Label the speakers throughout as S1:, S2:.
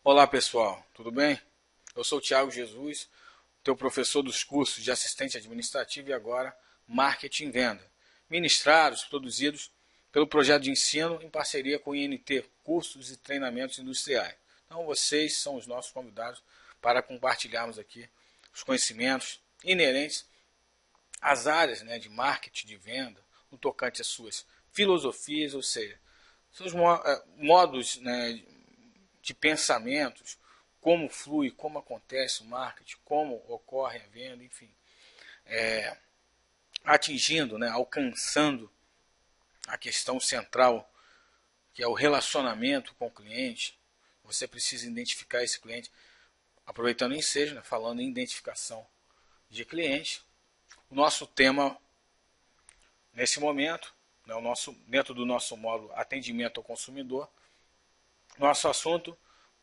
S1: Olá pessoal, tudo bem? Eu sou o Thiago Jesus, teu professor dos cursos de assistente administrativo e agora Marketing e Venda, ministrados, produzidos pelo projeto de ensino em parceria com o INT, Cursos e Treinamentos Industriais. Então vocês são os nossos convidados para compartilharmos aqui os conhecimentos inerentes às áreas de marketing, de venda, no tocante às suas filosofias, ou seja, seus modos de pensamentos, como flui, como acontece o marketing, como ocorre a venda, enfim, atingindo, alcançando a questão central, que é o relacionamento com o cliente. Você precisa identificar esse cliente, aproveitando o ensejo, falando em identificação de cliente. O nosso tema, nesse momento, dentro do nosso módulo atendimento ao consumidor, nosso assunto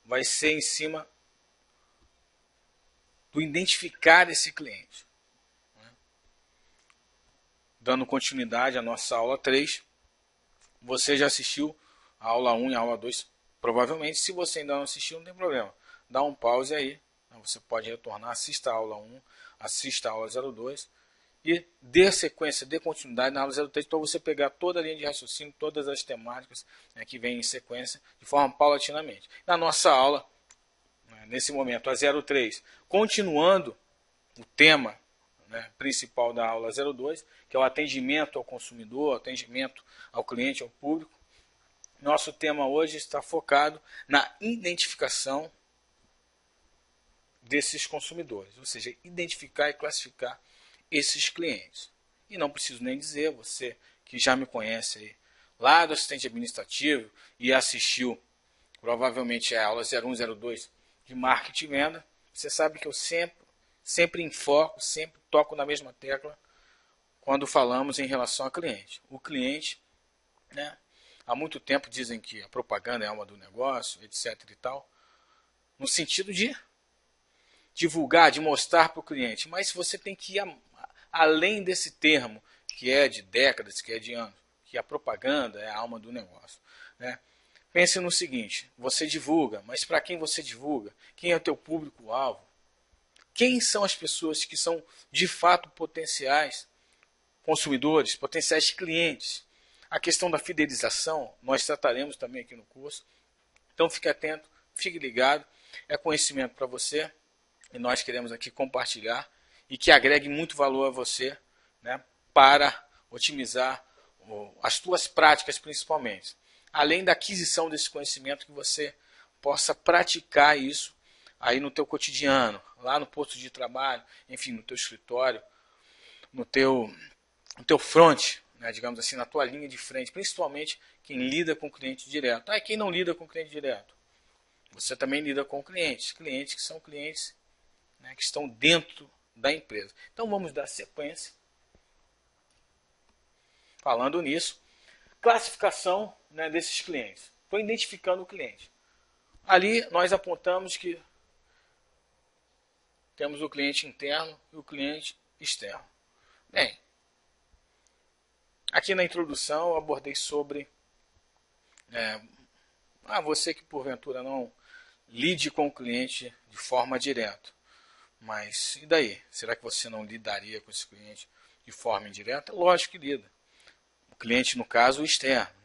S1: vai ser em cima do identificar esse cliente. Dando continuidade à nossa aula 3, você já assistiu a aula 1 e a aula 2, provavelmente. Se você ainda não assistiu, não tem problema. Dá um pause aí, você pode retornar, assista a aula 1, assista a aula 02 e dê sequência, dê continuidade na aula 03 para você pegar toda a linha de raciocínio, todas as temáticas que vêm em sequência, de forma paulatinamente. Na nossa aula, nesse momento, a 03, continuando o tema principal da aula 02, que é o atendimento ao consumidor, atendimento ao cliente, ao público. Nosso tema hoje está focado na identificação desses consumidores, ou seja, identificar e classificar esses clientes. E não preciso nem dizer, você que já me conhece aí, lá do assistente administrativo e assistiu provavelmente a aula 01, 02 de marketing e venda, você sabe que eu sempre enfoco, sempre toco na mesma tecla quando falamos em relação ao cliente. O cliente, há muito tempo dizem que a propaganda é a alma do negócio, etc. e tal, no sentido de divulgar, de mostrar para o cliente. Mas você tem que ir além desse termo, que é de décadas, que é de anos, que a propaganda é a alma do negócio. Pense no seguinte, você divulga, mas para quem você divulga? Quem é o teu público-alvo? Quem são as pessoas que são de fato potenciais consumidores, potenciais clientes? A questão da fidelização nós trataremos também aqui no curso. Então fique atento, fique ligado, é conhecimento para você e nós queremos aqui compartilhar e que agregue muito valor a você, para otimizar as tuas práticas principalmente. Além da aquisição desse conhecimento, que você possa praticar isso aí no teu cotidiano, lá no posto de trabalho, enfim, no teu escritório, no teu front, digamos assim, na tua linha de frente, principalmente quem lida com o cliente direto. E quem não lida com o cliente direto? Você também lida com clientes que são clientes que estão dentro da empresa. Então vamos dar sequência. Falando nisso, classificação desses clientes. Estou identificando o cliente. Ali nós apontamos que temos o cliente interno e o cliente externo. Bem, aqui na introdução eu abordei sobre você que porventura não lide com o cliente de forma direta. Mas e daí? Será que você não lidaria com esse cliente de forma indireta? Lógico que lida. O cliente, no caso, o externo.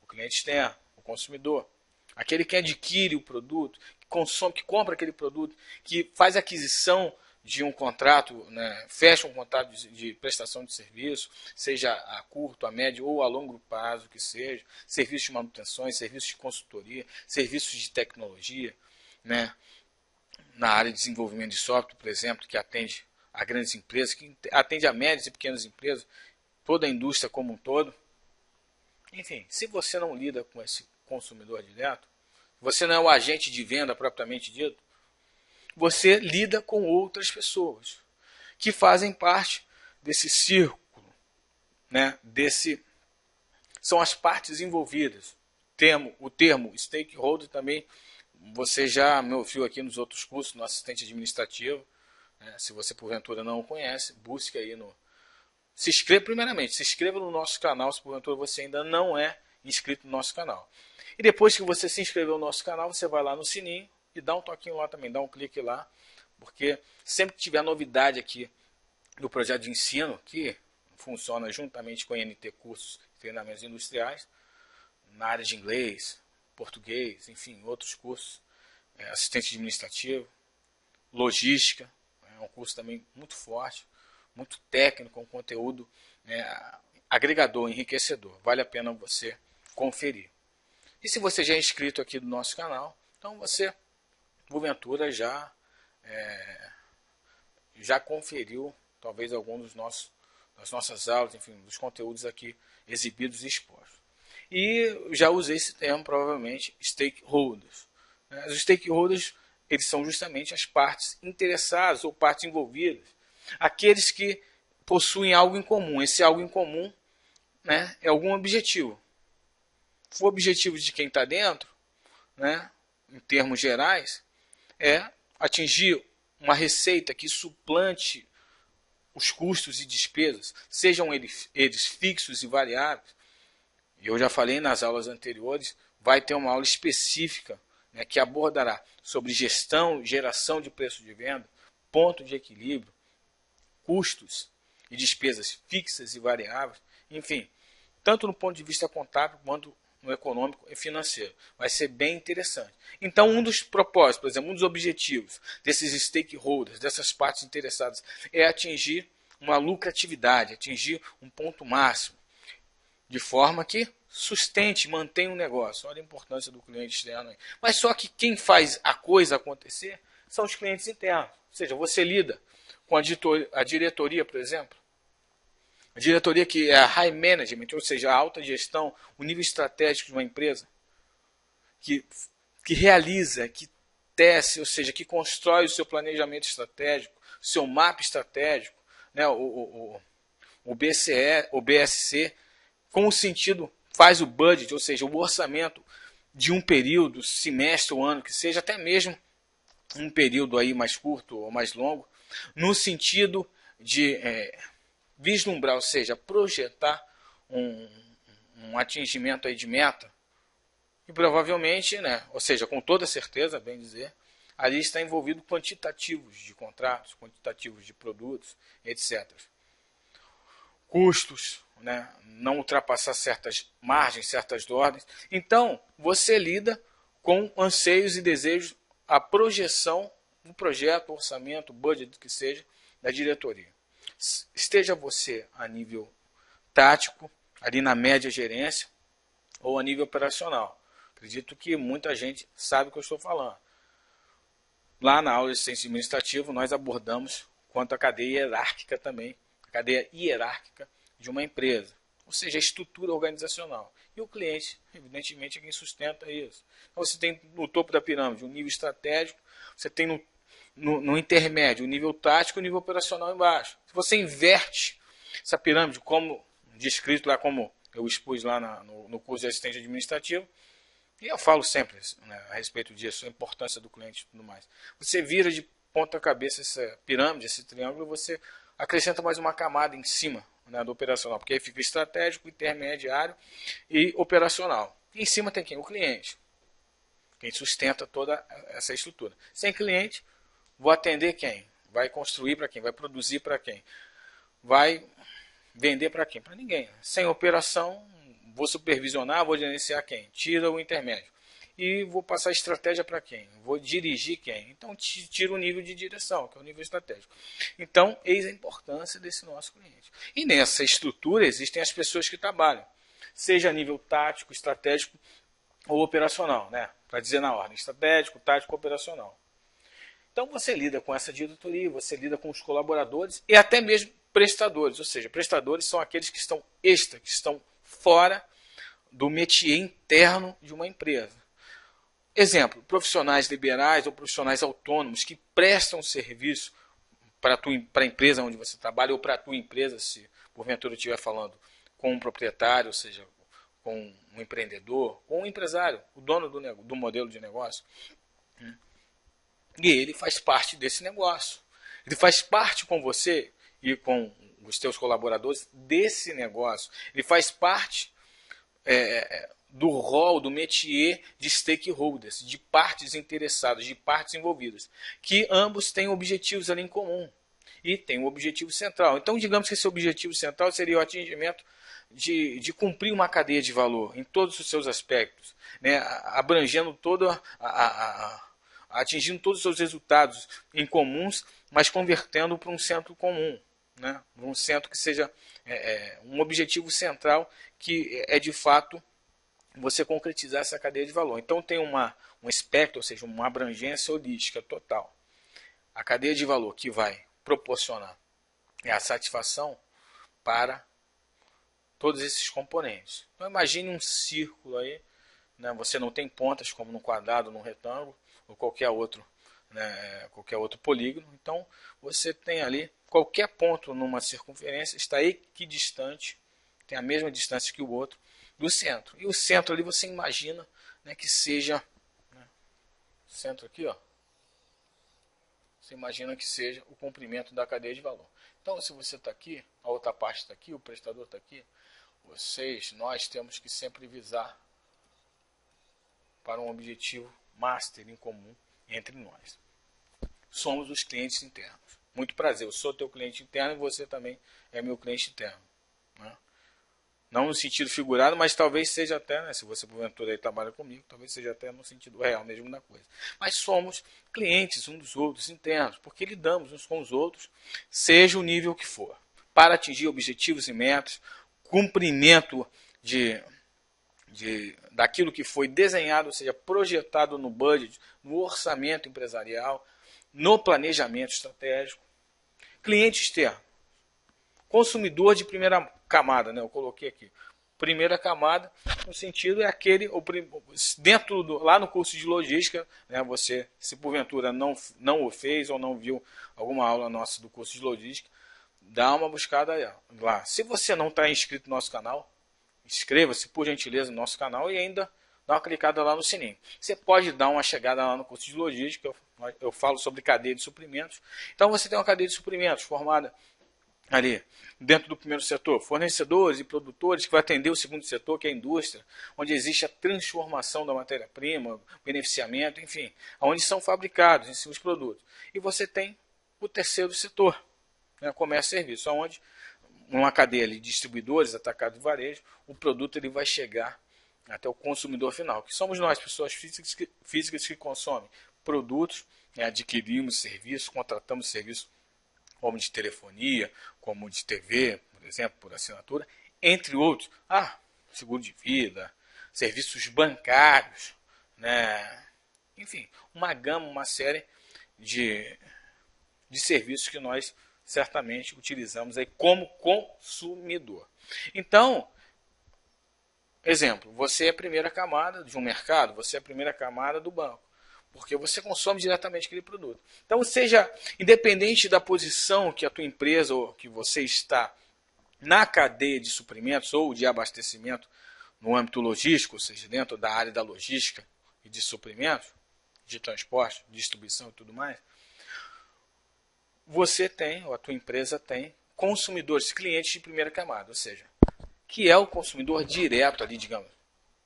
S1: O cliente externo, o consumidor. Aquele que adquire o produto, que consome, que compra aquele produto, que faz aquisição de um contrato, fecha um contrato de prestação de serviço, seja a curto, a médio ou a longo prazo que seja, serviços de manutenção, serviços de consultoria, serviços de tecnologia, na área de desenvolvimento de software, por exemplo, que atende a grandes empresas, que atende a médias e pequenas empresas, toda a indústria como um todo. Enfim, se você não lida com esse consumidor direto, você não é o agente de venda propriamente dito, você lida com outras pessoas que fazem parte desse círculo, são as partes envolvidas. O termo stakeholder também você já me ouviu aqui nos outros cursos, no assistente administrativo. Se você porventura não o conhece, busque aí se inscreva no nosso canal, se porventura você ainda não é inscrito no nosso canal. E depois que você se inscreveu no nosso canal, você vai lá no sininho e dá um toquinho lá também, dá um clique lá, porque sempre que tiver novidade aqui do projeto de ensino, que funciona juntamente com a NT Cursos e Treinamentos Industriais, na área de inglês, português, enfim, outros cursos, assistente administrativo, logística, é um curso também muito forte, muito técnico, um conteúdo agregador, enriquecedor. Vale a pena você conferir. E se você já é inscrito aqui do nosso canal, então você, porventura, já conferiu talvez algum das nossas aulas, enfim, dos conteúdos aqui exibidos e expostos. E já usei esse termo, provavelmente, stakeholders. Os stakeholders, eles são justamente as partes interessadas ou partes envolvidas, aqueles que possuem algo em comum. Esse algo em comum, né, é algum objetivo. O objetivo de quem está dentro, né, em termos gerais, é atingir uma receita que suplante os custos e despesas, sejam eles fixos e variáveis. E eu já falei nas aulas anteriores, vai ter uma aula específica, né, que abordará sobre gestão, geração de preço de venda, ponto de equilíbrio, custos e despesas fixas e variáveis, enfim, tanto no ponto de vista contábil quanto no econômico e financeiro. Vai ser bem interessante. Então, um dos propósitos, por exemplo, um dos objetivos desses stakeholders, dessas partes interessadas, é atingir uma lucratividade, atingir um ponto máximo, de forma que sustente, mantenha o negócio. Olha a importância do cliente externo aí. Mas só que quem faz a coisa acontecer são os clientes internos. Ou seja, você lida com a diretoria, por exemplo. A diretoria que é a high management, ou seja, a alta gestão, o nível estratégico de uma empresa, que realiza, que tece, ou seja, que constrói o seu planejamento estratégico, o seu mapa estratégico, né, o BCE, o BSC, com o sentido, faz o budget, ou seja, o orçamento de um período, semestre ou ano, que seja até mesmo um período aí mais curto ou mais longo, no sentido de vislumbrar, ou seja, projetar um atingimento aí de meta, e provavelmente, né, ou seja, com toda certeza, bem dizer, ali está envolvido quantitativos de contratos, quantitativos de produtos, etc. Custos, né, não ultrapassar certas margens, certas ordens. Então, você lida com anseios e desejos, a projeção do projeto, orçamento, budget, que seja, da diretoria. Esteja você a nível tático, ali na média gerência, ou a nível operacional. Acredito que muita gente sabe o que eu estou falando. Lá na aula de assistência administrativa, nós abordamos quanto à cadeia hierárquica também, a cadeia hierárquica de uma empresa, ou seja, a estrutura organizacional. E o cliente, evidentemente, é quem sustenta isso. Então, você tem no topo da pirâmide um nível estratégico, você tem no intermédio o nível tático e o nível operacional embaixo. Se você inverte essa pirâmide, como descrito lá, como eu expus lá no curso de assistente administrativo, e eu falo sempre, né, a respeito disso, a importância do cliente e tudo mais. Você vira de ponta cabeça essa pirâmide, esse triângulo, e você acrescenta mais uma camada em cima, né, do operacional, porque aí fica estratégico, intermediário e operacional. E em cima tem quem? O cliente. Quem sustenta toda essa estrutura. Sem cliente, vou atender quem? Vai construir para quem? Vai produzir para quem? Vai vender para quem? Para ninguém. Sem operação, vou supervisionar, vou gerenciar quem? Tira o intermédio. E vou passar estratégia para quem? Vou dirigir quem? Então, tira o nível de direção, que é o nível estratégico. Então, eis a importância desse nosso cliente. E nessa estrutura existem as pessoas que trabalham, seja a nível tático, estratégico ou operacional, né? Para dizer na ordem, estratégico, tático, operacional. Então, você lida com essa diretoria, você lida com os colaboradores e até mesmo prestadores, ou seja, prestadores são aqueles que estão extra, que estão fora do métier interno de uma empresa. Exemplo, profissionais liberais ou profissionais autônomos que prestam serviço para a empresa onde você trabalha ou para a tua empresa, se porventura estiver falando com um proprietário, ou seja, com um empreendedor, com um empresário, o dono do modelo de negócio. E ele faz parte desse negócio. Ele faz parte com você e com os teus colaboradores desse negócio. Ele faz parte do rol, do métier de stakeholders, de partes interessadas, de partes envolvidas, que ambos têm objetivos ali em comum e têm um objetivo central. Então, digamos que esse objetivo central seria o atingimento de cumprir uma cadeia de valor em todos os seus aspectos, né, abrangendo atingindo todos os seus resultados em comuns, mas convertendo para um centro comum, né, um centro que seja um objetivo central, que é de fato você concretizar essa cadeia de valor. Então tem um espectro, ou seja, uma abrangência holística total. A cadeia de valor que vai proporcionar a satisfação para todos esses componentes. Então imagine um círculo aí, né? Você não tem pontas como no quadrado, no retângulo ou qualquer outro, né? Qualquer outro polígono. Então você tem ali qualquer ponto numa circunferência está equidistante, tem a mesma distância que o outro do centro. E o centro ali você imagina, né, que seja, né, centro aqui, ó. Você imagina que seja o comprimento da cadeia de valor. Então, se você está aqui, a outra parte está aqui, o prestador está aqui, nós temos que sempre visar para um objetivo master em comum entre nós. Somos os clientes internos. Muito prazer, eu sou teu cliente interno e você também é meu cliente interno, né? Não no sentido figurado, mas talvez seja até, né, se você porventura aí trabalha comigo, talvez seja até no sentido real mesmo da coisa. Mas somos clientes uns dos outros, internos, porque lidamos uns com os outros, seja o nível que for, para atingir objetivos e metas, cumprimento daquilo que foi desenhado, ou seja, projetado no budget, no orçamento empresarial, no planejamento estratégico. Cliente externo, consumidor de primeira camada, né? Eu coloquei aqui. Primeira camada, no sentido é aquele, lá no curso de logística, né? Você, se porventura não o fez ou não viu alguma aula nossa do curso de logística, dá uma buscada lá. Se você não está inscrito no nosso canal, inscreva-se por gentileza no nosso canal e ainda dá uma clicada lá no sininho. Você pode dar uma chegada lá no curso de logística, eu falo sobre cadeia de suprimentos. Então você tem uma cadeia de suprimentos formada ali dentro do primeiro setor, fornecedores e produtores, que vai atender o segundo setor, que é a indústria, onde existe a transformação da matéria-prima, beneficiamento, enfim, onde são fabricados em si os produtos. E você tem o terceiro setor, né, comércio e serviço, onde uma cadeia de distribuidores, atacado e varejo, o produto ele vai chegar até o consumidor final, que somos nós, pessoas físicas que consomem produtos, né, adquirimos serviços, contratamos serviços como de telefonia, como de TV, por exemplo, por assinatura, entre outros. Seguro de vida, serviços bancários, né? Enfim, uma gama, uma série de serviços que nós certamente utilizamos aí como consumidor. Então, exemplo, você é a primeira camada de um mercado, você é a primeira camada do banco, porque você consome diretamente aquele produto. Então, seja independente da posição que a tua empresa ou que você está na cadeia de suprimentos ou de abastecimento no âmbito logístico, ou seja, dentro da área da logística e de suprimentos, de transporte, distribuição e tudo mais, você tem, ou a tua empresa tem, consumidores, clientes de primeira camada, ou seja, que é o consumidor direto ali, digamos,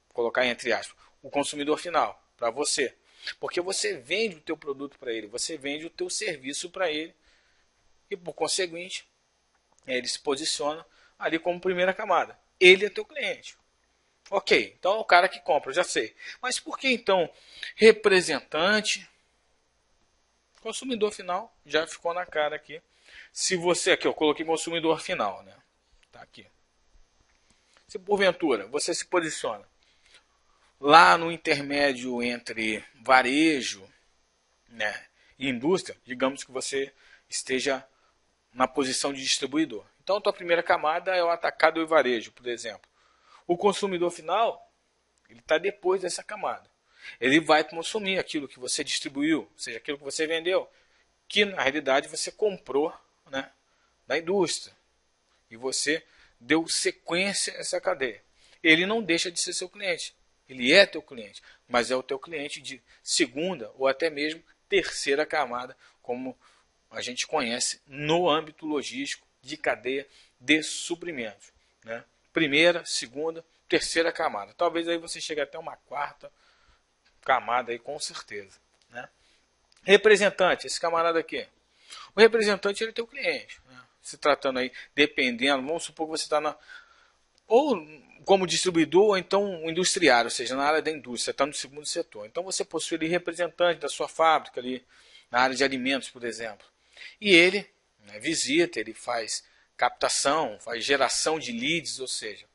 S1: colocar entre aspas, o consumidor final, para você. Porque você vende o teu produto para ele, você vende o teu serviço para ele e, por conseguinte, ele se posiciona ali como primeira camada. Ele é teu cliente. Ok, então é o cara que compra, eu já sei. Mas por que então representante, consumidor final, já ficou na cara aqui. Se você, aqui eu coloquei consumidor final, né? Tá aqui. Se porventura você se posiciona lá no intermédio entre varejo, né, e indústria, digamos que você esteja na posição de distribuidor. Então, a tua primeira camada é o atacado e o varejo, por exemplo. O consumidor final, ele está depois dessa camada. Ele vai consumir aquilo que você distribuiu, ou seja, aquilo que você vendeu, que na realidade você comprou, né, da indústria. E você deu sequência a essa cadeia. Ele não deixa de ser seu cliente. Ele é teu cliente, mas é o teu cliente de segunda ou até mesmo terceira camada, como a gente conhece no âmbito logístico de cadeia de suprimentos, né? Primeira, segunda, terceira camada. Talvez aí você chegue até uma quarta camada aí, com certeza, né? Representante, esse camarada aqui. O representante, ele é teu cliente, né? Se tratando aí, dependendo, vamos supor que você está na... ou como distribuidor, ou então um industriário, ou seja, na área da indústria, está no segundo setor. Então você possui ali representante da sua fábrica, ali, na área de alimentos, por exemplo. E ele, né, visita, ele faz captação, faz geração de leads, ou seja,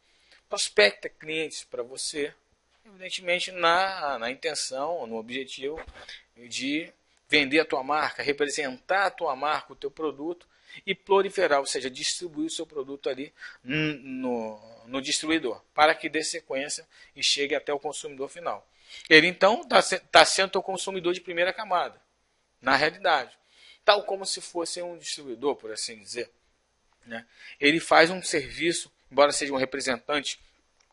S1: prospecta clientes para você, evidentemente na intenção, no objetivo de vender a tua marca, representar a tua marca, o teu produto e proliferar, ou seja, distribuir o seu produto ali no distribuidor, para que dê sequência e chegue até o consumidor final. Ele então está sendo o consumidor de primeira camada, na realidade. Tal como se fosse um distribuidor, por assim dizer, né? Ele faz um serviço, embora seja um representante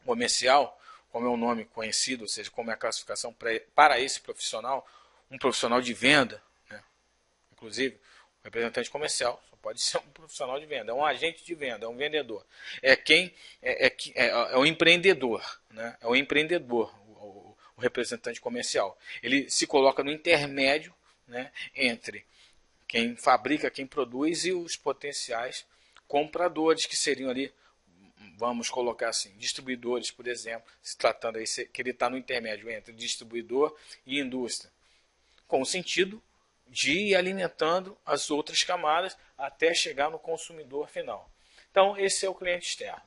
S1: comercial, como é o nome conhecido, ou seja, como é a classificação para esse profissional, um profissional de venda, né? Inclusive, um representante comercial só pode ser um profissional de venda, é um agente de venda, é um vendedor, é o empreendedor, né? É o empreendedor, o representante comercial. Ele se coloca no intermédio, né, entre quem fabrica, quem produz e os potenciais compradores, que seriam ali, vamos colocar assim, distribuidores, por exemplo, se tratando aí que ele está no intermédio entre distribuidor e indústria, com o sentido de ir alimentando as outras camadas até chegar no consumidor final. Então, esse é o cliente externo.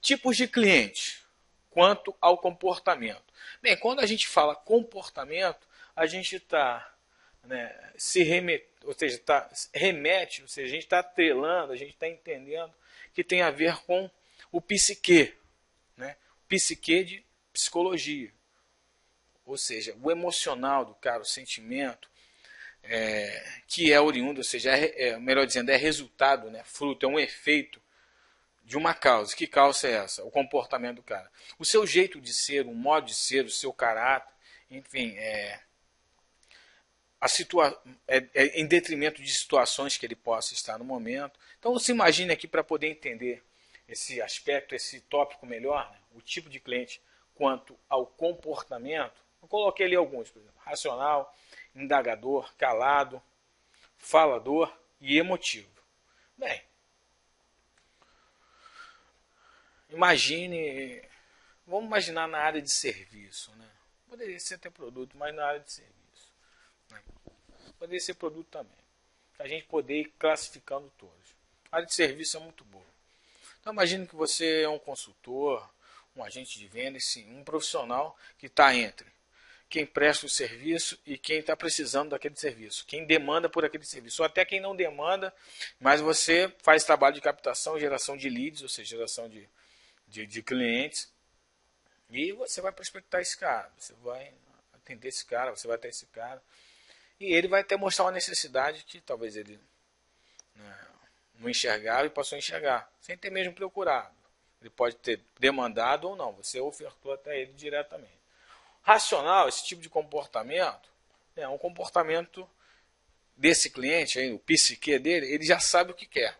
S1: Tipos de cliente quanto ao comportamento. Bem, quando a gente fala comportamento, a gente está, né, remete, ou seja, a gente está atrelando, a gente está entendendo que tem a ver com o psique, né? Psique de psicologia, ou seja, o emocional do cara, o sentimento, que é oriundo, ou seja, melhor dizendo, é resultado, né, fruto, é um efeito de uma causa. Que causa é essa? O comportamento do cara. O seu jeito de ser, o modo de ser, o seu caráter, enfim, em detrimento de situações que ele possa estar no momento. Então você imagine aqui, para poder entender esse aspecto, esse tópico melhor, né, o tipo de cliente quanto ao comportamento. Eu coloquei ali alguns, por exemplo, racional, indagador, calado, falador e emotivo. Bem, vamos imaginar na área de serviço, né? Poderia ser até produto, mas na área de serviço, né? Poderia ser produto também. A gente poder ir classificando todos. A área de serviço é muito boa. Então imagine que você é um consultor, um agente de venda, sim, um profissional que está entre quem presta o serviço e quem está precisando daquele serviço, quem demanda por aquele serviço, ou até quem não demanda, mas você faz trabalho de captação, geração de leads, ou seja, geração de clientes, e você vai prospectar esse cara, você vai atender esse cara, você vai ter esse cara, e ele vai até mostrar uma necessidade que talvez ele, né, não enxergava e passou a enxergar, sem ter mesmo procurado. Ele pode ter demandado ou não, você ofertou até ele diretamente. Racional, esse tipo de comportamento, é um comportamento desse cliente, aí, o psique dele, ele já sabe o que quer.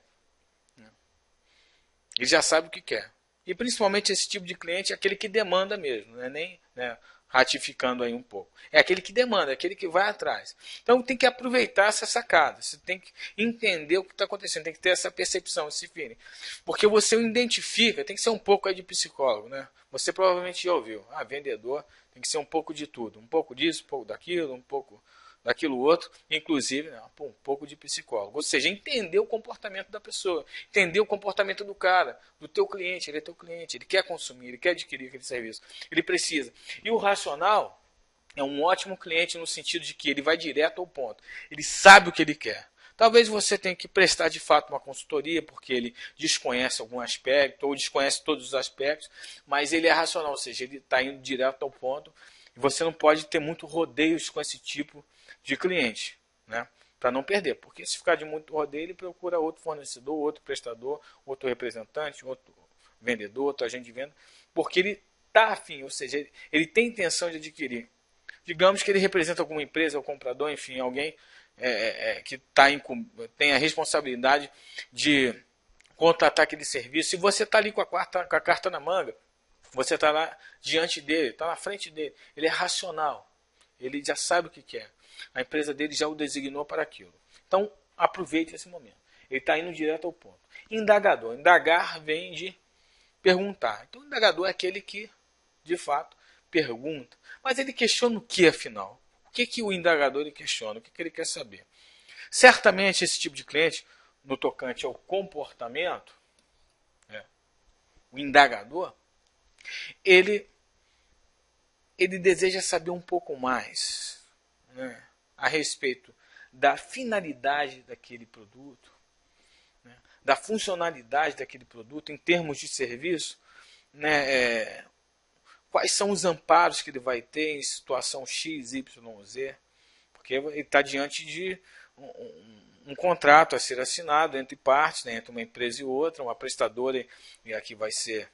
S1: Ele já sabe o que quer. E principalmente esse tipo de cliente é aquele que demanda mesmo, não é nem, né, ratificando aí um pouco. É aquele que demanda, é aquele que vai atrás. Então tem que aproveitar essa sacada, você tem que entender o que está acontecendo, tem que ter essa percepção, esse feeling. Porque você o identifica, tem que ser um pouco aí de psicólogo, né? Você provavelmente já ouviu, vendedor tem que ser um pouco de tudo, um pouco disso, um pouco daquilo, um pouco daquilo outro, inclusive, né, um pouco de psicólogo. Ou seja, entender o comportamento da pessoa, entender o comportamento do cara, do teu cliente. Ele é teu cliente, ele quer consumir, ele quer adquirir aquele serviço, ele precisa. E o racional é um ótimo cliente no sentido de que ele vai direto ao ponto, ele sabe o que ele quer. Talvez você tenha que prestar de fato uma consultoria, porque ele desconhece algum aspecto, ou desconhece todos os aspectos, mas ele é racional, ou seja, ele está indo direto ao ponto, e você não pode ter muito rodeios com esse tipo de cliente, né? Para não perder, porque se ficar de muito rodeio, ele procura outro fornecedor, outro prestador, outro representante, outro vendedor, outro agente de venda, porque ele está afim, ou seja, ele tem intenção de adquirir. Digamos que ele representa alguma empresa, ou comprador, enfim, alguém que tem a responsabilidade de contratar aquele serviço. Se você está ali com a carta na manga, você está lá diante dele, está na frente dele. Ele é racional. Ele já sabe o que quer. A empresa dele já o designou para aquilo. Então, aproveite esse momento. Ele está indo direto ao ponto. Indagador. Indagar vem de perguntar. Então, o indagador é aquele que, de fato, pergunta. Mas ele questiona o que, afinal? O que o indagador ele questiona? O que ele quer saber? Certamente, esse tipo de cliente, no tocante ao comportamento, o indagador, ele deseja saber um pouco mais, né, a respeito da finalidade daquele produto, né, da funcionalidade daquele produto em termos de serviço, né, quais são os amparos que ele vai ter em situação X, Y, Z, porque ele está diante de um contrato a ser assinado entre partes, né, entre uma empresa e outra, uma prestadora e a que vai ser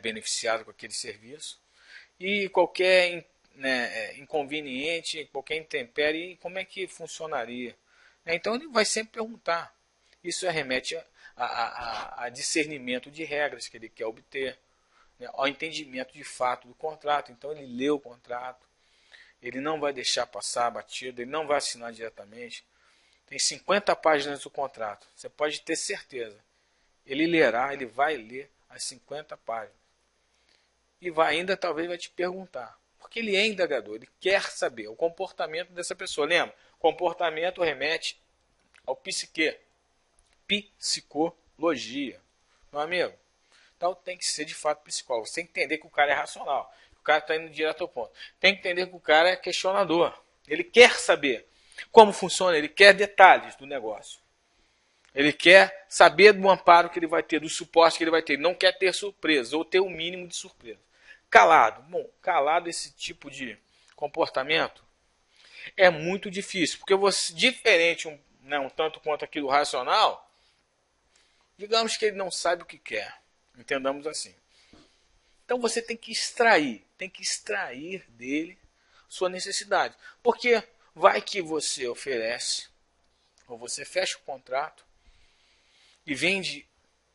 S1: beneficiado com aquele serviço. E qualquer, né, inconveniente, qualquer intempérie, como é que funcionaria? Então ele vai sempre perguntar. Isso remete a discernimento de regras que ele quer obter, né, ao entendimento de fato do contrato. Então ele lê o contrato, ele não vai deixar passar batido, ele não vai assinar diretamente. Tem 50 páginas do contrato, você pode ter certeza. Ele lerá, ele vai ler as 50 páginas. E ainda talvez vai te perguntar. Porque ele é indagador, ele quer saber o comportamento dessa pessoa. Lembra? Comportamento remete ao psique. Psicologia. Meu amigo? Então tem que ser de fato psicólogo. Você tem que entender que o cara é racional. O cara está indo direto ao ponto. Tem que entender que o cara é questionador. Ele quer saber como funciona, ele quer detalhes do negócio. Ele quer saber do amparo que ele vai ter, do suporte que ele vai ter. Ele não quer ter surpresa, ou ter o mínimo de surpresa. Calado. Bom, calado, esse tipo de comportamento é muito difícil. Porque você, diferente um tanto quanto aqui do racional, digamos que ele não sabe o que quer. Entendamos assim. Então você tem que extrair dele sua necessidade. Porque vai que você oferece, ou você fecha o contrato, e vende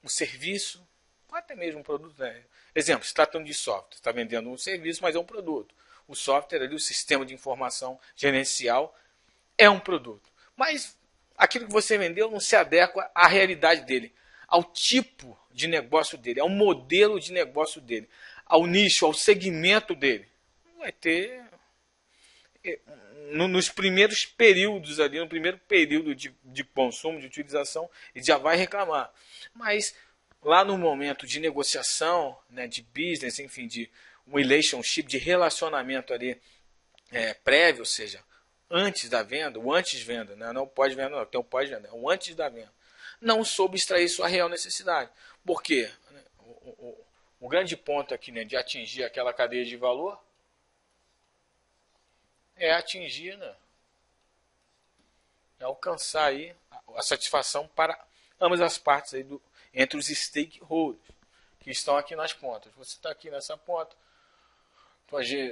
S1: um serviço, ou até mesmo um produto. Né? Exemplo, se tratando de software, você está vendendo um serviço, mas é um produto. O software ali, o sistema de informação gerencial, é um produto. Mas aquilo que você vendeu não se adequa à realidade dele, ao tipo de negócio dele, ao modelo de negócio dele, ao nicho, ao segmento dele. Não vai ter... Nos primeiros períodos ali, no primeiro período de consumo, de utilização, ele já vai reclamar. Mas lá no momento de negociação, né, de business, enfim, de relationship, de relacionamento ali prévio, ou seja, antes da venda, o antes-venda, né, não pós-venda, não, tem o pós-venda, é o antes da venda, não soube extrair sua real necessidade. Por quê? O grande ponto aqui, né, de atingir aquela cadeia de valor é atingir, né, é alcançar aí a satisfação para ambas as partes aí entre os stakeholders que estão aqui nas pontas. Você está aqui nessa ponta,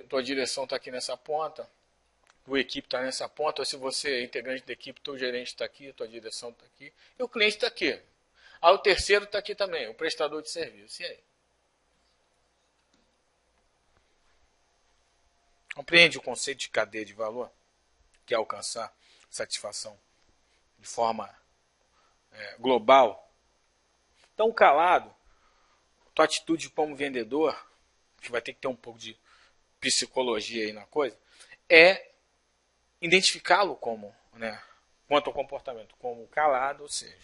S1: tua direção está aqui nessa ponta, tua equipe está nessa ponta, ou se você é integrante da equipe, teu gerente está aqui, tua direção está aqui, e o cliente está aqui. O terceiro está aqui também, o prestador de serviço. E aí? Compreende o conceito de cadeia de valor? Que é alcançar satisfação de forma global. Então, calado, tua atitude como vendedor, que vai ter que ter um pouco de psicologia aí na coisa, é identificá-lo como, né, quanto ao comportamento, como calado, ou seja,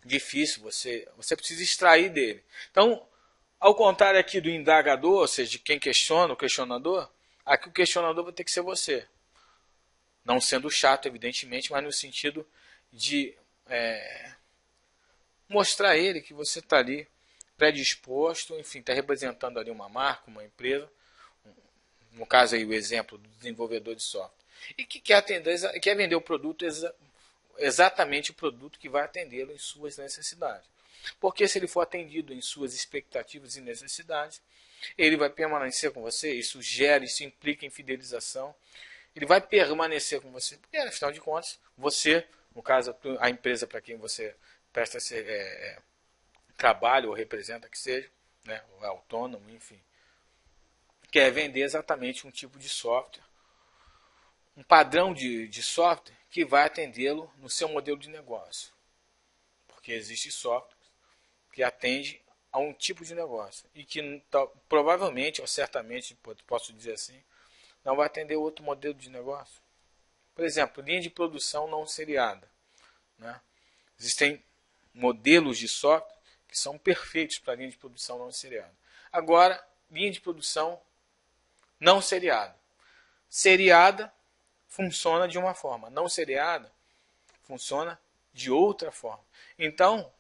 S1: difícil, você precisa extrair dele. Então, ao contrário aqui do indagador, ou seja, de quem questiona, o questionador, aqui o questionador vai ter que ser você. Não sendo chato, evidentemente, mas no sentido de mostrar a ele que você está ali predisposto, enfim, está representando ali uma marca, uma empresa, no caso aí o exemplo do desenvolvedor de software, e que quer vender o produto, exatamente o produto que vai atendê-lo em suas necessidades. Porque se ele for atendido em suas expectativas e necessidades, ele vai permanecer com você, isso implica em fidelização, ele vai permanecer com você, porque afinal de contas, você, no caso a empresa para quem você presta trabalho ou representa que seja, né, ou é autônomo, enfim, quer vender exatamente um tipo de software, um padrão de software que vai atendê-lo no seu modelo de negócio. Porque existe software que atende a um tipo de negócio e que provavelmente, ou certamente, posso dizer assim, não vai atender outro modelo de negócio. Por exemplo, linha de produção não seriada, né? Existem modelos de software que são perfeitos para linha de produção não seriada. Agora, linha de produção não seriada. Seriada funciona de uma forma, não seriada funciona de outra forma. Então,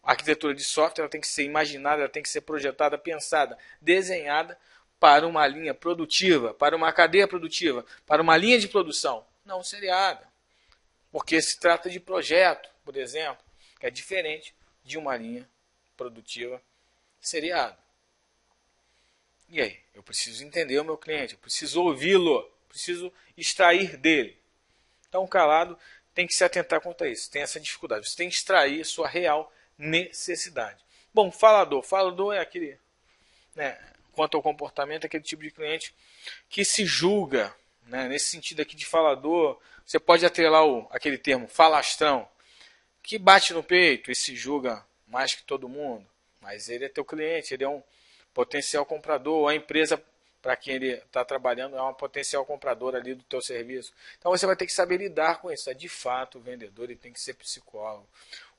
S1: a arquitetura de software ela tem que ser imaginada, ela tem que ser projetada, pensada, desenhada para uma linha produtiva, para uma cadeia produtiva, para uma linha de produção, não seriada. Porque se trata de projeto, por exemplo, que é diferente de uma linha produtiva seriada. E aí? Eu preciso entender o meu cliente, eu preciso ouvi-lo, preciso extrair dele. Então o calado tem que se atentar quanto a isso, tem essa dificuldade. Você tem que extrair sua real necessidade. Bom, falador é aquele, né, quanto ao comportamento, aquele tipo de cliente que se julga, né, nesse sentido aqui de falador, você pode atrelar aquele termo falastrão, que bate no peito e se julga mais que todo mundo, mas ele é teu cliente, ele é um potencial comprador, a empresa para quem ele está trabalhando é uma potencial compradora ali do teu serviço. Então você vai ter que saber lidar com isso. De fato, o vendedor ele tem que ser psicólogo.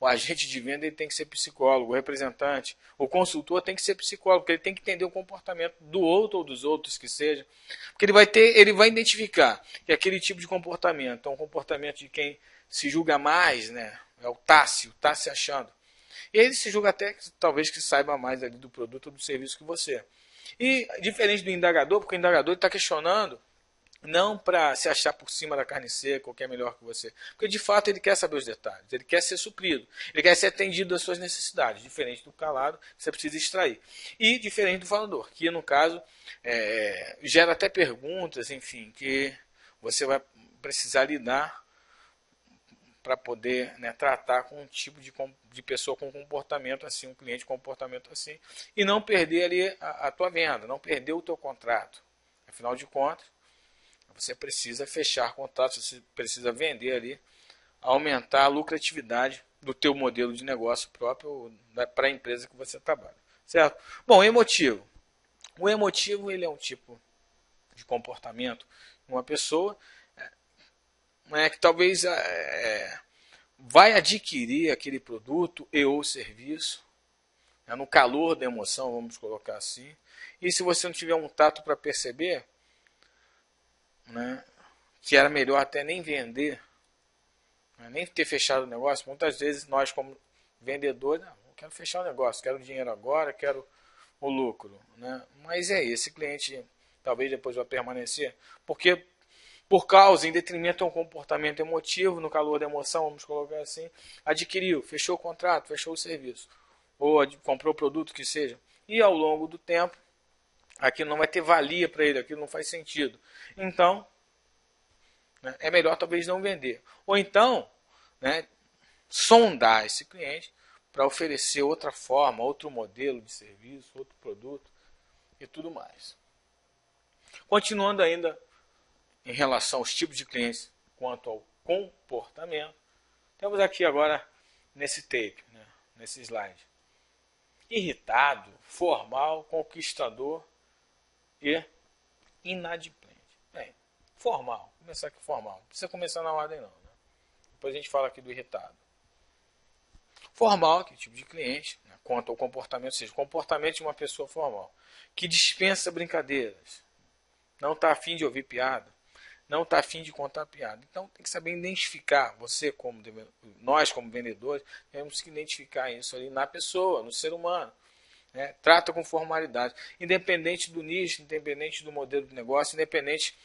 S1: O agente de venda ele tem que ser psicólogo. O representante, o consultor tem que ser psicólogo, porque ele tem que entender o comportamento do outro ou dos outros que seja. Porque ele vai identificar que aquele tipo de comportamento é um comportamento de quem se julga mais, né? É o Tássio, está se achando. E ele se julga até talvez que saiba mais ali do produto ou do serviço que você. E diferente do indagador, porque o indagador está questionando não para se achar por cima da carne seca ou que é melhor que você. Porque de fato ele quer saber os detalhes, ele quer ser suprido, ele quer ser atendido das suas necessidades. Diferente do calado, você precisa extrair. E diferente do falador, que no caso gera até perguntas, enfim, que você vai precisar lidar para poder, né, tratar com um tipo de pessoa com comportamento assim, um cliente com comportamento assim, e não perder ali a tua venda, não perder o teu contrato. Afinal de contas, você precisa fechar contratos, você precisa vender ali, aumentar a lucratividade do teu modelo de negócio próprio para a empresa que você trabalha. Certo? Bom, emotivo. O emotivo ele é um tipo de comportamento de uma pessoa que talvez vai adquirir aquele produto e ou serviço no calor da emoção, vamos colocar assim. E se você não tiver um tato para perceber, né, que era melhor até nem vender, né, nem ter fechado o negócio. Muitas vezes nós como vendedores, não quero fechar o negócio, quero o dinheiro agora, quero o lucro, né? Mas esse cliente talvez depois vai permanecer, porque por causa, em detrimento a um comportamento emotivo, no calor da emoção, vamos colocar assim, adquiriu, fechou o contrato, fechou o serviço, ou comprou o produto que seja, e ao longo do tempo, aquilo não vai ter valia para ele, aquilo não faz sentido. Então, né, é melhor talvez não vender. Ou então, né, sondar esse cliente para oferecer outra forma, outro modelo de serviço, outro produto e tudo mais. Continuando ainda em relação aos tipos de clientes quanto ao comportamento, temos aqui agora nesse tape, né, nesse slide, irritado, formal, conquistador e inadimplente. Bem, formal, vou começar aqui formal, não precisa começar na ordem não, né? Depois a gente fala aqui do irritado. Formal, que é o tipo de cliente, né, quanto ao comportamento, ou seja, o comportamento de uma pessoa formal, que dispensa brincadeiras, não está afim de ouvir piada, não está afim de contar piada. Então tem que saber identificar, nós como vendedores, temos que identificar isso ali na pessoa, no ser humano. Né? Trata com formalidade, independente do nicho, independente do modelo de negócio, independente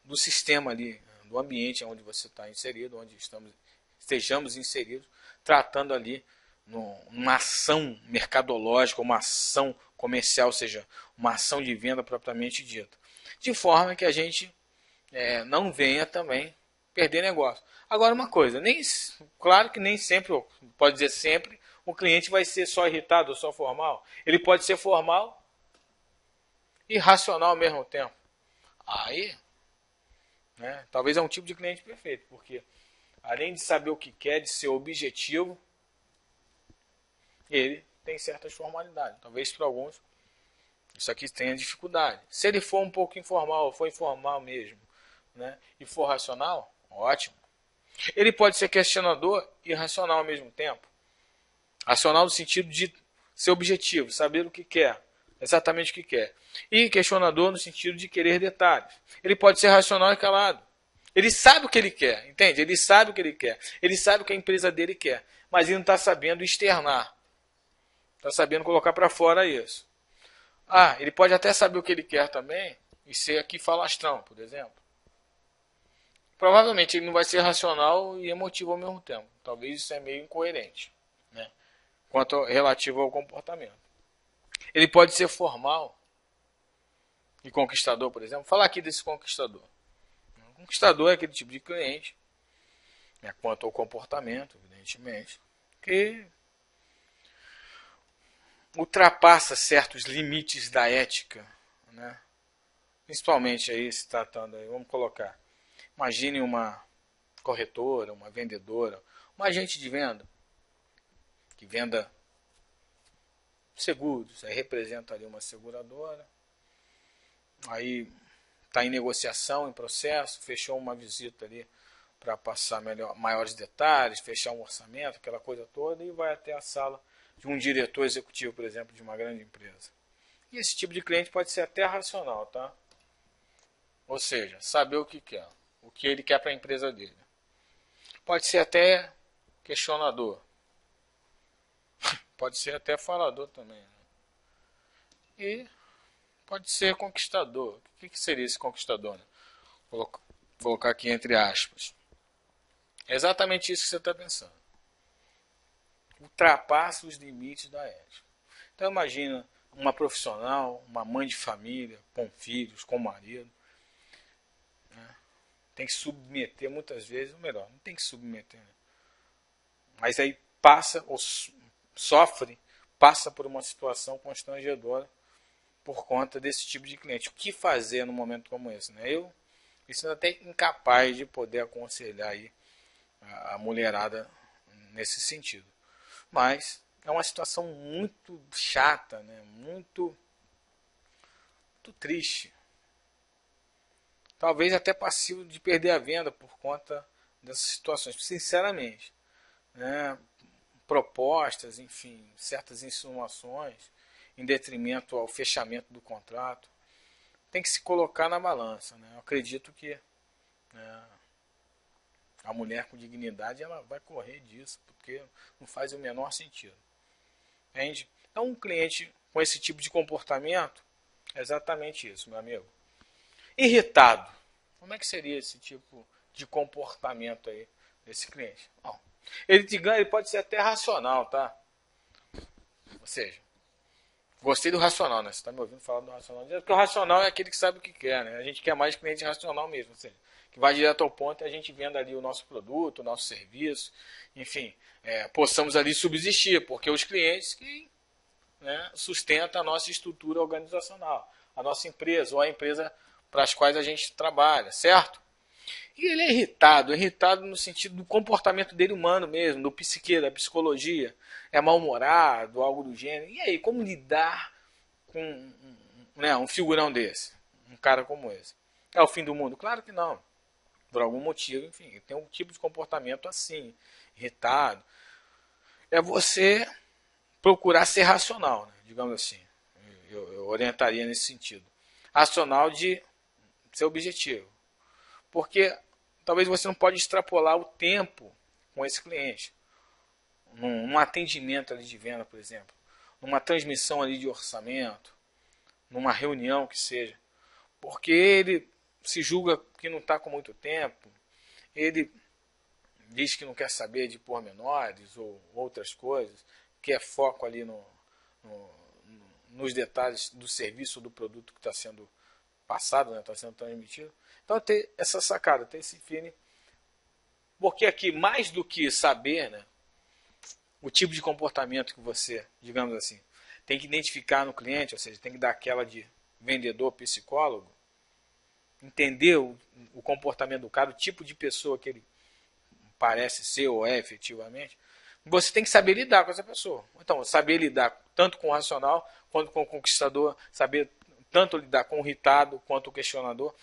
S1: do sistema ali, do ambiente onde você está inserido, onde estejamos inseridos, tratando ali numa ação mercadológica, uma ação comercial, ou seja, uma ação de venda propriamente dita. De forma que a gente não venha também perder negócio. Agora uma coisa, claro que nem sempre, pode dizer sempre, o cliente vai ser só irritado ou só formal. Ele pode ser formal e racional ao mesmo tempo. Aí, né, talvez é um tipo de cliente perfeito, porque além de saber o que quer, de ser objetivo, ele tem certas formalidades. Talvez para alguns isso aqui tenha dificuldade. Se ele for um pouco informal, for informal mesmo, né, e for racional, ótimo. Ele pode ser questionador e racional ao mesmo tempo. Racional no sentido de ser objetivo, saber o que quer, exatamente o que quer. E questionador no sentido de querer detalhes. Ele pode ser racional e calado. Ele sabe o que ele quer, entende? Ele sabe o que ele quer. Ele sabe o que a empresa dele quer. Mas ele não está sabendo externar. Está sabendo colocar para fora isso. Ele pode até saber o que ele quer também e ser aqui falastrão, por exemplo. Provavelmente ele não vai ser racional e emotivo ao mesmo tempo. Talvez isso é meio incoerente, né, quanto relativo ao comportamento. Ele pode ser formal e conquistador, por exemplo. Vou falar aqui desse conquistador. O conquistador é aquele tipo de cliente, né, quanto ao comportamento, evidentemente, que ultrapassa certos limites da ética, né? Principalmente aí se tratando aí, vamos colocar, imagine uma corretora, uma vendedora, um agente de venda que venda seguros, aí representa ali uma seguradora, aí está em negociação, em processo, fechou uma visita ali para passar maiores detalhes, fechar um orçamento, aquela coisa toda, e vai até a sala de um diretor executivo, por exemplo, de uma grande empresa. E esse tipo de cliente pode ser até racional, tá? Ou seja, saber o que quer, o que ele quer para a empresa dele. Pode ser até questionador. Pode ser até falador também. Né? E pode ser conquistador. O que seria esse conquistador? Né? Vou colocar aqui entre aspas. É exatamente isso que você está pensando. Ultrapassa os limites da ética. Então imagina uma profissional, uma mãe de família, com filhos, com marido. Né? Tem que submeter muitas vezes, ou melhor, não tem que submeter. Né? Mas aí passa, ou sofre, passa por uma situação constrangedora por conta desse tipo de cliente. O que fazer num momento como esse? Né? Eu me sinto até incapaz de poder aconselhar aí a mulherada nesse sentido. Mas é uma situação muito chata, né? muito triste. Talvez até passivo de perder a venda por conta dessas situações. Sinceramente, né? Propostas, enfim, certas insinuações em detrimento ao fechamento do contrato, tem que se colocar na balança. Né? Eu acredito que, né, a mulher com dignidade ela vai correr disso, porque não faz o menor sentido. Entende? Então, um cliente com esse tipo de comportamento é exatamente isso, meu amigo. Irritado. Como é que seria esse tipo de comportamento aí desse cliente? Bom, ele pode ser até racional, tá? Ou seja, gostei do racional, né? Você está me ouvindo falar do racional? Porque o racional é aquele que sabe o que quer, né? A gente quer mais cliente racional mesmo, ou seja, que vai direto ao ponto e a gente venda ali o nosso produto, o nosso serviço, enfim, possamos ali subsistir, porque os clientes que, né, sustentam a nossa estrutura organizacional, a nossa empresa ou a empresa para as quais a gente trabalha, certo? E ele é irritado no sentido do comportamento dele humano mesmo, do psique, da psicologia. É mal-humorado, algo do gênero. E aí, como lidar com um figurão desse? Um cara como esse? É o fim do mundo? Claro que não. Por algum motivo, enfim, ele tem um tipo de comportamento assim, irritado. É você procurar ser racional, né, digamos assim. Eu orientaria nesse sentido. Racional de ser objetivo. Porque talvez você não pode extrapolar o tempo com esse cliente. Num atendimento ali de venda, por exemplo. Numa transmissão ali de orçamento. Numa reunião que seja. Porque ele se julga que não está com muito tempo. Ele diz que não quer saber de pormenores ou outras coisas. Quer foco ali nos detalhes do serviço ou do produto que está sendo passado, né, está sendo transmitido. Então, ter essa sacada, ter esse feeling Porque aqui, mais do que saber, né, o tipo de comportamento que você, digamos assim, tem que identificar no cliente, ou seja, tem que dar aquela de vendedor psicólogo, entender o comportamento do cara, o tipo de pessoa que ele parece ser ou é efetivamente, você tem que saber lidar com essa pessoa. Então, saber lidar tanto com o racional quanto com o conquistador, saber tanto lidar com o irritado quanto o questionador,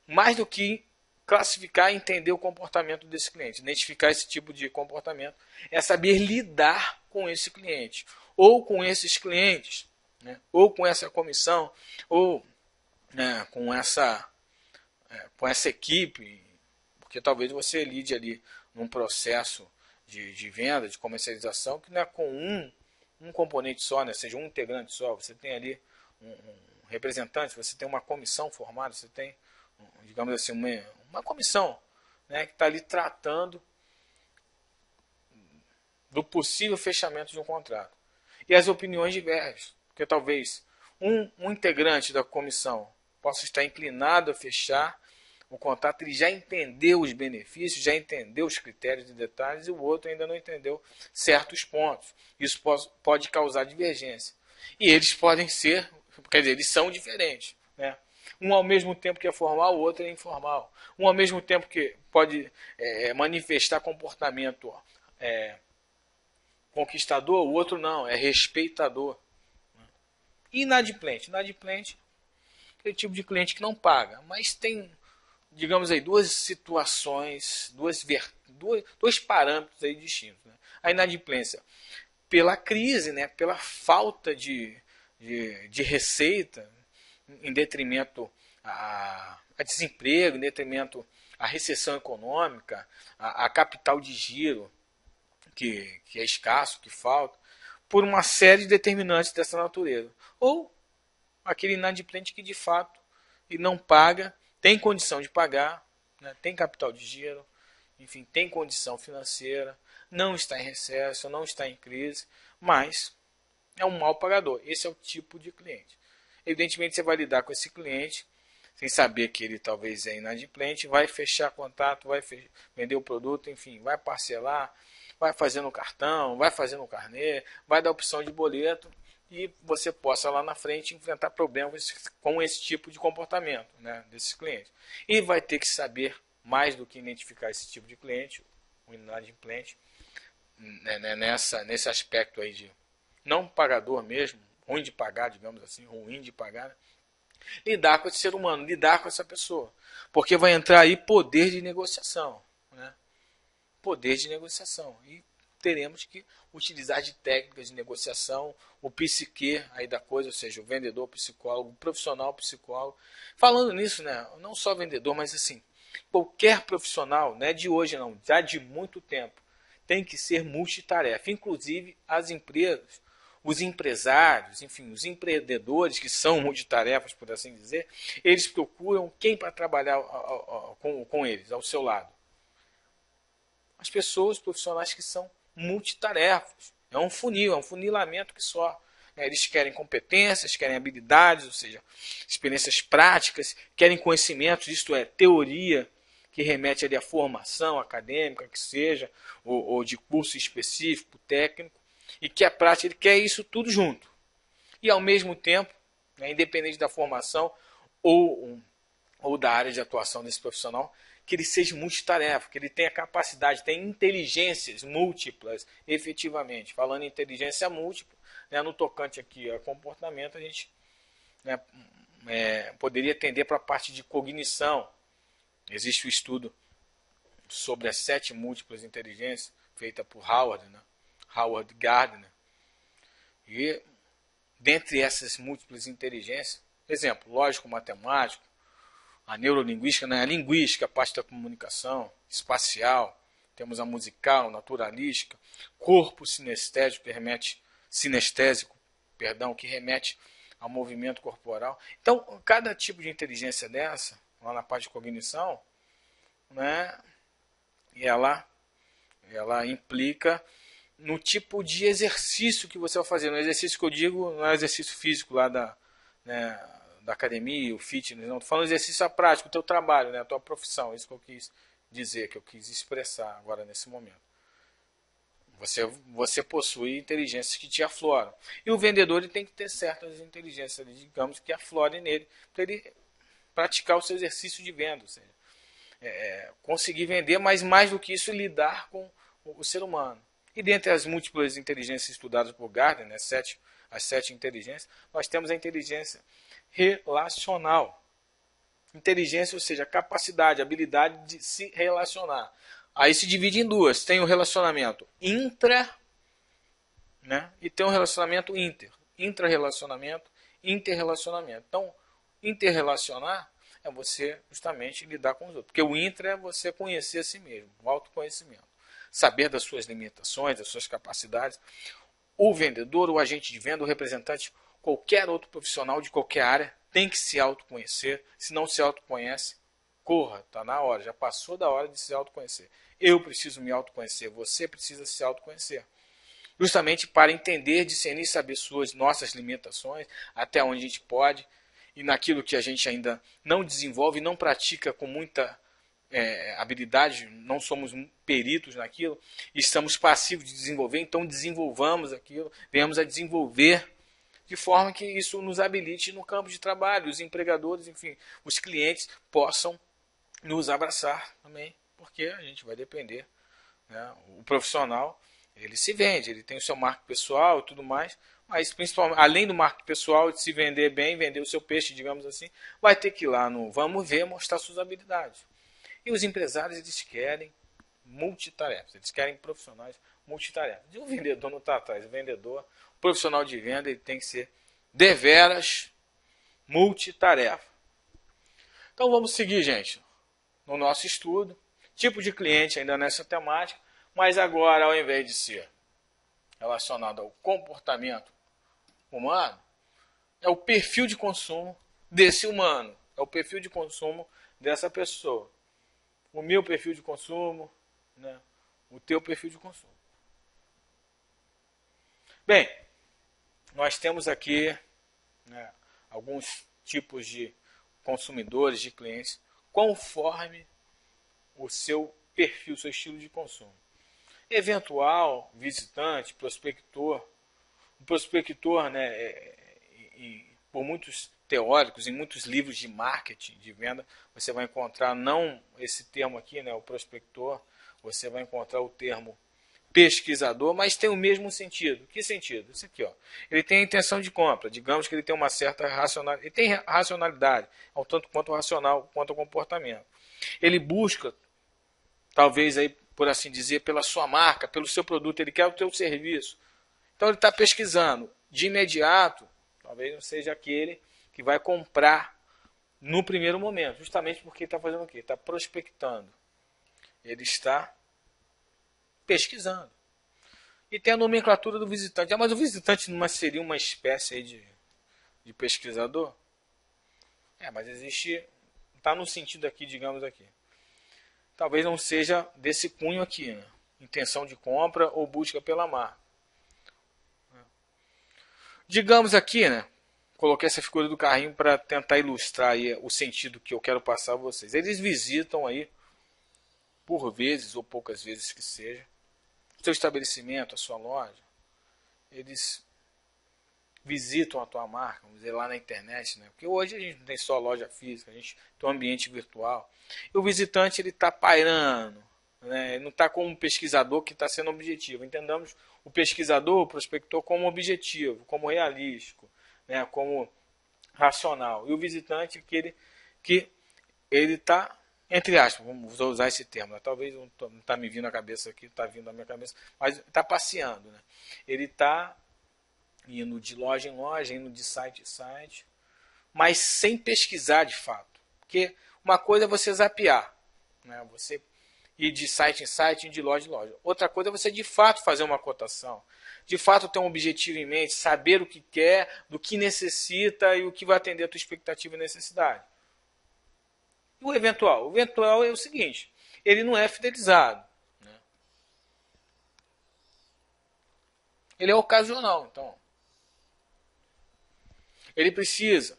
S1: mais do que classificar e entender o comportamento desse cliente, identificar esse tipo de comportamento, é saber lidar com esse cliente, ou com esses clientes, né? Ou com essa comissão, ou né, com essa equipe, porque talvez você lide ali num processo de venda, de comercialização, que não é com um componente só, né, seja um integrante só, você tem ali um representante, você tem uma comissão formada, você tem, digamos assim, uma comissão, né, que está ali tratando do possível fechamento de um contrato. E as opiniões divergem, porque talvez um integrante da comissão possa estar inclinado a fechar o contrato, ele já entendeu os benefícios, já entendeu os critérios e detalhes, e o outro ainda não entendeu certos pontos. Isso pode causar divergência. E eles podem ser, quer dizer, eles são diferentes, né? Um ao mesmo tempo que é formal, o outro é informal. Um ao mesmo tempo que pode manifestar comportamento conquistador, o outro não, é respeitador. Inadimplente. Inadimplente é aquele tipo de cliente que não paga, mas tem, digamos aí, duas situações, dois parâmetros aí distintos. Né? A inadimplência pela crise, né? Pela falta de receita, em detrimento a desemprego, em detrimento à recessão econômica, a capital de giro, que é escasso, que falta, por uma série de determinantes dessa natureza. Ou aquele inadimplente que de fato e não paga, tem condição de pagar, né, tem capital de giro, enfim, tem condição financeira, não está em recesso, não está em crise, mas é um mau pagador. Esse é o tipo de cliente. Evidentemente, você vai lidar com esse cliente sem saber que ele talvez é inadimplente, vai fechar contato, vai vender o produto, enfim, vai parcelar, vai fazer no cartão, vai fazer no carnê, vai dar opção de boleto e você possa lá na frente enfrentar problemas com esse tipo de comportamento, né, desses clientes. E vai ter que saber mais do que identificar esse tipo de cliente, o inadimplente, né, nesse aspecto aí de não pagador mesmo, ruim de pagar, digamos assim, ruim de pagar, né? Lidar com esse ser humano, lidar com essa pessoa. Porque vai entrar aí poder de negociação. Né? Poder de negociação. E teremos que utilizar de técnicas de negociação, o psique aí da coisa, ou seja, o vendedor psicólogo, o profissional psicólogo. Falando nisso, né, não só vendedor, mas assim, qualquer profissional, não é de hoje não, já de muito tempo, tem que ser multitarefa. Inclusive as empresas, os empresários, enfim, os empreendedores que são multitarefas, por assim dizer, eles procuram quem para trabalhar com eles, ao seu lado. As pessoas, os profissionais que são multitarefas. É um funil, é um funilamento que só. Eles querem competências, querem habilidades, ou seja, experiências práticas, querem conhecimentos, isto é, teoria, que remete ali à formação acadêmica, que seja, ou de curso específico, técnico, e que a prática, ele quer isso tudo junto. E ao mesmo tempo, né, independente da formação ou da área de atuação desse profissional, que ele seja multitarefa, que ele tenha capacidade, tenha inteligências múltiplas, efetivamente. Falando em inteligência múltipla, né, no tocante aqui a comportamento, a gente, né, poderia tender para a parte de cognição. Existe o estudo sobre as 7 múltiplas inteligências, feita por Howard, né, Howard Gardner. E dentre essas múltiplas inteligências, exemplo, lógico-matemático, a neurolinguística, né? A linguística, a parte da comunicação, espacial, temos a musical, naturalística, corpo sinestésico, que remete ao movimento corporal. Então, cada tipo de inteligência dessa, lá na parte de cognição, né, ela implica no tipo de exercício que você vai fazer. No exercício que eu digo, não é exercício físico lá da academia, o fitness, não. Estou falando exercício prático, o teu trabalho, né, a tua profissão, isso que eu quis dizer, que eu quis expressar agora nesse momento. Você possui inteligências que te afloram. E o vendedor ele tem que ter certas inteligências, digamos, que aflorem nele, para ele praticar o seu exercício de venda. Ou seja, conseguir vender, mas mais do que isso, lidar com o ser humano. E dentre as múltiplas inteligências estudadas por Gardner, né, as 7 inteligências, nós temos a inteligência relacional. Inteligência, ou seja, a capacidade, a habilidade de se relacionar. Aí se divide em duas. Tem o relacionamento intra, né, e tem o relacionamento inter. Intra-relacionamento, interrelacionamento. Então, interrelacionar é você justamente lidar com os outros. Porque o intra é você conhecer a si mesmo, o autoconhecimento. Saber das suas limitações, das suas capacidades. O vendedor, o agente de venda, o representante, qualquer outro profissional de qualquer área tem que se autoconhecer. Se não se autoconhece, corra, está na hora, já passou da hora de se autoconhecer. Eu preciso me autoconhecer, você precisa se autoconhecer. Justamente para entender, discernir e saber nossas limitações, até onde a gente pode, e naquilo que a gente ainda não desenvolve, não pratica com muita habilidade, não somos peritos naquilo, estamos passivos de desenvolver, então desenvolvamos aquilo, venhamos a desenvolver de forma que isso nos habilite no campo de trabalho, os empregadores, enfim, os clientes possam nos abraçar também, porque a gente vai depender, né? O profissional, ele se vende, ele tem o seu marco pessoal e tudo mais, mas principalmente, além do marco pessoal, de se vender bem, vender o seu peixe, digamos assim, vai ter que ir lá no vamos ver, mostrar suas habilidades. E os empresários, eles querem multitarefas, eles querem profissionais multitarefas. E o vendedor não está atrás, o vendedor, o profissional de venda, ele tem que ser deveras multitarefa. Então vamos seguir, gente, no nosso estudo. Tipo de cliente ainda nessa temática, mas agora, ao invés de ser relacionado ao comportamento humano, é o perfil de consumo desse humano, é o perfil de consumo dessa pessoa. O meu perfil de consumo, né? O teu perfil de consumo. Bem, nós temos aqui, né, alguns tipos de consumidores, de clientes, conforme o seu perfil, seu estilo de consumo. Eventual, visitante, prospector. O prospector, né, por muitos teóricos, em muitos livros de marketing, de venda, você vai encontrar não esse termo aqui, né, o prospector, você vai encontrar o termo pesquisador, mas tem o mesmo sentido. Que sentido? Isso aqui, ó. Ele tem a intenção de compra, digamos que ele tem uma certa racionalidade, ele tem racionalidade, ao tanto quanto racional, quanto ao comportamento. Ele busca, talvez aí, por assim dizer, pela sua marca, pelo seu produto, ele quer o seu serviço. Então ele está pesquisando. De imediato, talvez não seja aquele que vai comprar no primeiro momento, justamente porque ele está fazendo o quê? Está prospectando. Ele está pesquisando. E tem a nomenclatura do visitante. Mas o visitante não seria uma espécie aí de pesquisador? Mas existe, está no sentido aqui, digamos aqui. Talvez não seja desse cunho aqui, né? Intenção de compra ou busca pela marca. Digamos aqui, né? Coloquei essa figura do carrinho para tentar ilustrar aí o sentido que eu quero passar a vocês. Eles visitam aí, por vezes ou poucas vezes que seja, o seu estabelecimento, a sua loja. Eles visitam a tua marca, vamos dizer, lá na internet, né? Porque hoje a gente não tem só loja física, a gente tem um ambiente virtual. E o visitante, ele está pairando, né? Ele não está como um pesquisador que está sendo objetivo. Entendamos o pesquisador, o prospector, como objetivo, como realístico, né? Como racional. E o visitante, que ele está, entre aspas, vamos usar esse termo, né? Talvez não está me vindo à cabeça aqui, está vindo à minha cabeça, mas está passeando, né? Ele está indo de loja em loja, indo de site em site, mas sem pesquisar de fato. Porque uma coisa é você zapear, né? Você ir de site em site, de loja em loja. Outra coisa é você de fato fazer uma cotação, de fato ter um objetivo em mente, saber o que quer, do que necessita e o que vai atender a tua expectativa e necessidade. E o eventual? O eventual é o seguinte, ele não é fidelizado, né? Ele é ocasional, então. Ele precisa,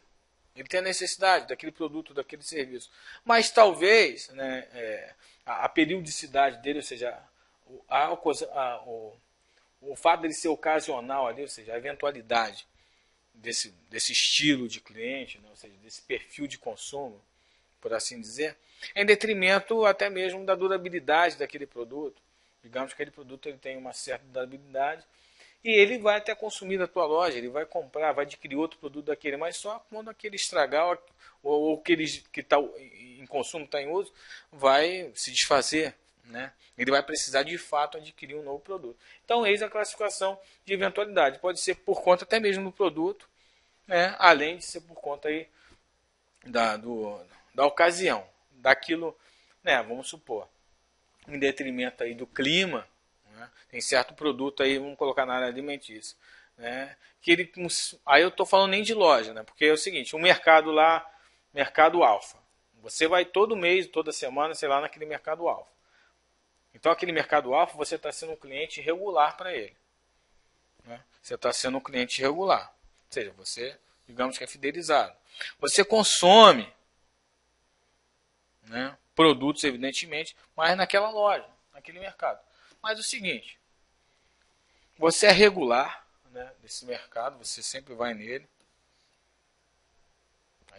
S1: Ele tem a necessidade daquele produto, daquele serviço. Mas talvez, né, a periodicidade dele, ou seja, o fato dele ser ocasional ali, ou seja, a eventualidade desse estilo de cliente, né, ou seja, desse perfil de consumo, por assim dizer, em detrimento até mesmo da durabilidade daquele produto. Digamos que aquele produto ele tem uma certa durabilidade e ele vai até consumir da tua loja, ele vai comprar, vai adquirir outro produto daquele, mas só quando aquele estragar ou aquele que está em consumo, está em uso, vai se desfazer, né? Ele vai precisar de fato adquirir um novo produto. Então, eis a classificação de eventualidade. Pode ser por conta até mesmo do produto, né? Além de ser por conta aí da ocasião, daquilo, né? Vamos supor, em detrimento aí do clima, né? Tem certo produto aí, vamos colocar na área alimentícia, né? Que ele, aí eu estou falando nem de loja, né? Porque é o seguinte, um mercado lá, mercado alfa, você vai todo mês, toda semana, sei lá, naquele mercado alfa. Então aquele mercado alfa, você está sendo um cliente regular para ele, né? Você está sendo um cliente regular, ou seja, você, digamos que é fidelizado. Você consome, né, produtos, evidentemente, mas naquela loja, naquele mercado. Mas o seguinte, você é regular, né, desse mercado, você sempre vai nele,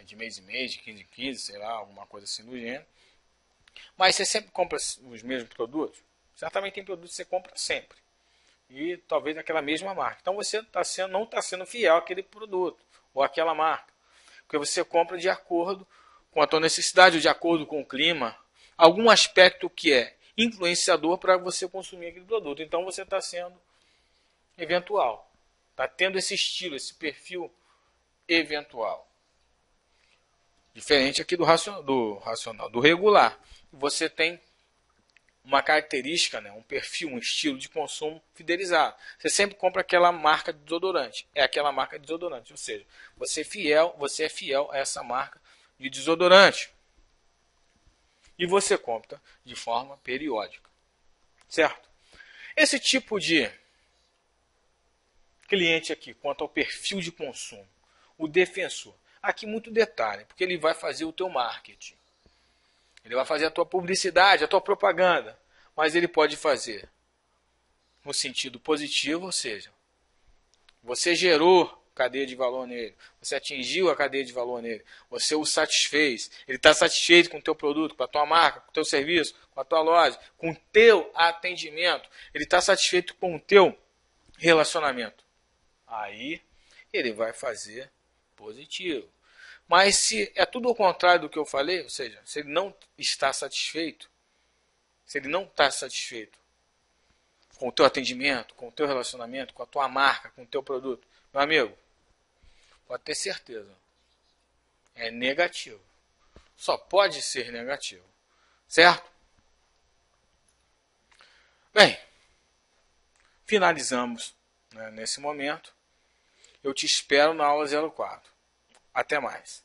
S1: de mês em mês, de 15 em 15, sei lá, alguma coisa assim do gênero. Mas você sempre compra os mesmos produtos? Certamente tem produtos que você compra sempre. E talvez daquela mesma marca. Então você não está sendo fiel àquele produto ou àquela marca. Porque você compra de acordo com a tua necessidade, de acordo com o clima, algum aspecto que é influenciador para você consumir aquele produto. Então você está sendo eventual. Está tendo esse estilo, esse perfil eventual. Diferente aqui do racional, do regular. Você tem uma característica, né, um perfil, um estilo de consumo fidelizado. Você sempre compra aquela marca de desodorante. É aquela marca de desodorante. Ou seja, você é fiel a essa marca de desodorante. E você compra de forma periódica. Certo? Esse tipo de cliente aqui, quanto ao perfil de consumo, o defensor. Aqui muito detalhe, porque ele vai fazer o teu marketing. Ele vai fazer a tua publicidade, a tua propaganda. Mas ele pode fazer no sentido positivo, ou seja, você gerou cadeia de valor nele, você atingiu a cadeia de valor nele, você o satisfez, ele está satisfeito com o teu produto, com a tua marca, com o teu serviço, com a tua loja, com o teu atendimento, ele está satisfeito com o teu relacionamento. Aí ele vai fazer positivo. Mas se é tudo ao contrário do que eu falei, ou seja, se ele não está satisfeito, se ele não está satisfeito com o teu atendimento, com o teu relacionamento, com a tua marca, com o teu produto, meu amigo, pode ter certeza, é negativo. Só pode ser negativo. Certo? Bem, finalizamos, né, nesse momento. Eu te espero na aula 04. Até mais.